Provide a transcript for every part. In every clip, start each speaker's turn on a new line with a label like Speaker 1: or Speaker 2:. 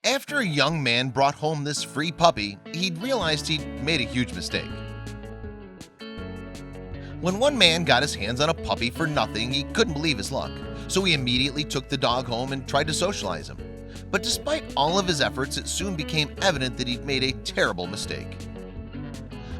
Speaker 1: After a young man brought home this free puppy, he'd realized he'd made a huge mistake. When one man got his hands on a puppy for nothing, he couldn't believe his luck, so he immediately took the dog home and tried to socialize him. But despite all of his efforts, it soon became evident that he'd made a terrible mistake.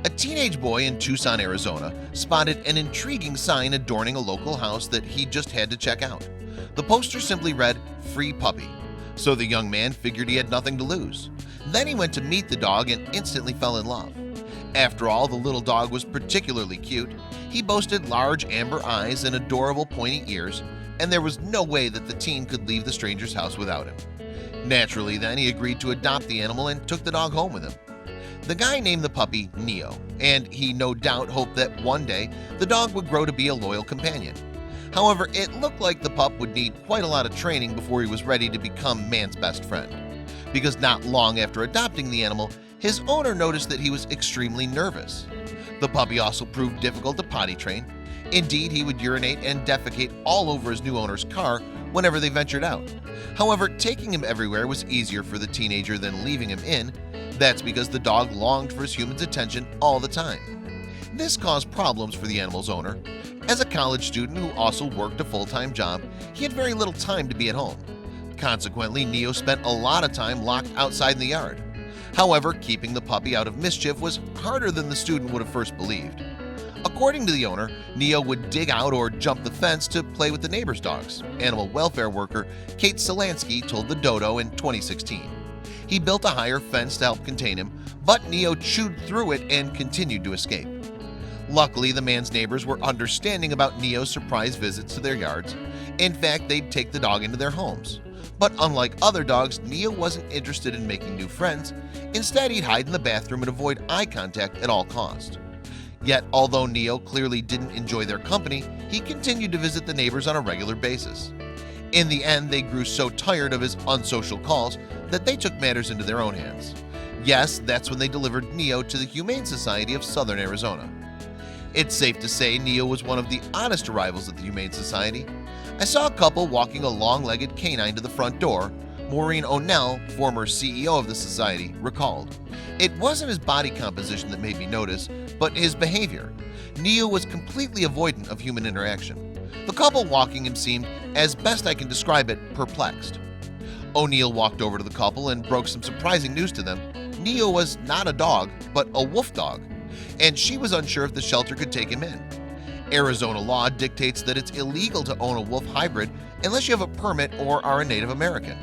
Speaker 1: A teenage boy in Tucson, Arizona, spotted an intriguing sign adorning a local house that he just had to check out. The poster simply read, "Free puppy." So the young man figured he had nothing to lose. Then he went to meet the dog and instantly fell in love. After all, the little dog was particularly cute. He boasted large amber eyes and adorable pointy ears, and there was no way that the teen could leave the stranger's house without him. Naturally, then he agreed to adopt the animal and took the dog home with him. The guy named the puppy Neo, and he no doubt hoped that one day the dog would grow to be a loyal companion. However, it looked like the pup would need quite a lot of training before he was ready to become man's best friend. Because not long after adopting the animal, his owner noticed that he was extremely nervous. The puppy also proved difficult to potty train. Indeed, he would urinate and defecate all over his new owner's car whenever they ventured out. However, taking him everywhere was easier for the teenager than leaving him in. That's because the dog longed for his human's attention all the time. This caused problems for the animal's owner. As a college student who also worked a full-time job, he had very little time to be at home. Consequently, Neo spent a lot of time locked outside in the yard. However, keeping the puppy out of mischief was harder than the student would have first believed. According to the owner, Neo would dig out or jump the fence to play with the neighbor's dogs. Animal welfare worker Kate Solansky told the Dodo in 2016. He built a higher fence to help contain him, but Neo chewed through it and continued to escape. Luckily, the man's neighbors were understanding about Neo's surprise visits to their yards. In fact, they'd take the dog into their homes. But unlike other dogs, Neo wasn't interested in making new friends. Instead, he'd hide in the bathroom and avoid eye contact at all costs. Yet, although Neo clearly didn't enjoy their company, he continued to visit the neighbors on a regular basis. In the end, they grew so tired of his unsocial calls that they took matters into their own hands. Yes, that's when they delivered Neo to the Humane Society of Southern Arizona. It's safe to say Neo was one of the oddest arrivals at the Humane Society. I saw a couple walking a long-legged canine to the front door. Maureen O'Neill, former CEO of the society, recalled. It wasn't his body composition that made me notice, but his behavior. Neo was completely avoidant of human interaction. The couple walking him seemed, as best I can describe it, perplexed. O'Neill walked over to the couple and broke some surprising news to them. Neo was not a dog, but a wolf dog, and she was unsure if the shelter could take him in. Arizona law dictates that it's illegal to own a wolf hybrid unless you have a permit or are a Native American.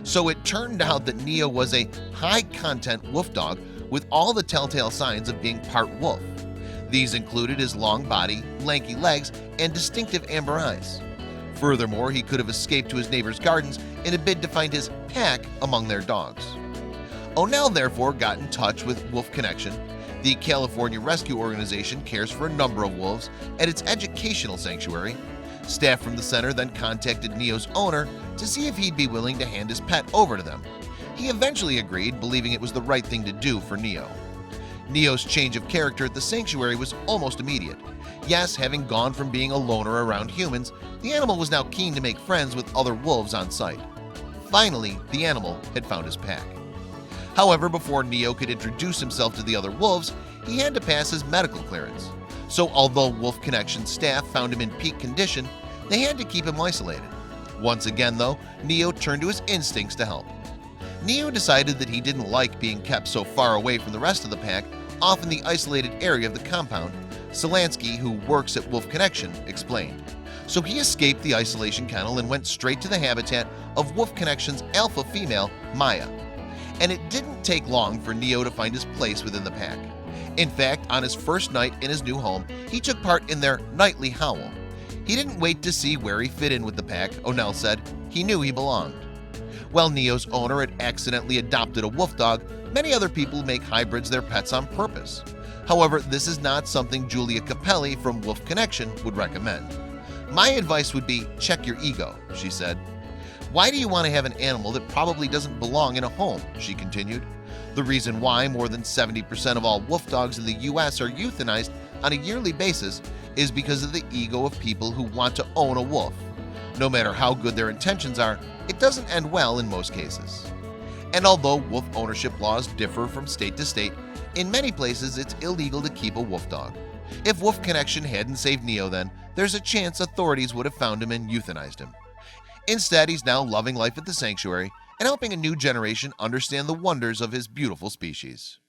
Speaker 1: So it turned out that Neo was a high-content wolf dog with all the telltale signs of being part wolf. These included his long body, lanky legs, and distinctive amber eyes. Furthermore, he could have escaped to his neighbor's gardens in a bid to find his pack among their dogs. O'Neill therefore got in touch with Wolf Connection. The California Rescue Organization cares for a number of wolves at its educational sanctuary. Staff from the center then contacted Neo's owner to see if he'd be willing to hand his pet over to them. He eventually agreed, believing it was the right thing to do for Neo. Neo's change of character at the sanctuary was almost immediate. Yes, having gone from being a loner around humans, the animal was now keen to make friends with other wolves on site. Finally, the animal had found his pack. However, before Neo could introduce himself to the other wolves, he had to pass his medical clearance. So although Wolf Connection staff found him in peak condition, they had to keep him isolated. Once again, though, Neo turned to his instincts to help. Neo decided that he didn't like being kept so far away from the rest of the pack, off in the isolated area of the compound. Solansky, who works at Wolf Connection, explained. So he escaped the isolation kennel and went straight to the habitat of Wolf Connection's alpha female, Maya. And it didn't take long for Neo to find his place within the pack. In fact, on his first night in his new home, he took part in their nightly howl. He didn't wait to see where he fit in with the pack, O'Neill said. He knew he belonged. While Neo's owner had accidentally adopted a wolf dog, many other people make hybrids their pets on purpose. However, this is not something Julia Capelli from Wolf Connection would recommend. My advice would be check your ego, she said. Why do you want to have an animal that probably doesn't belong in a home? She continued. The reason why more than 70% of all wolf dogs in the US are euthanized on a yearly basis is because of the ego of people who want to own a wolf. No matter how good their intentions are, it doesn't end well in most cases. And although wolf ownership laws differ from state to state, in many places it's illegal to keep a wolf dog. If Wolf Connection hadn't saved Neo, then there's a chance authorities would have found him and euthanized him. Instead, he's now loving life at the sanctuary and helping a new generation understand the wonders of his beautiful species.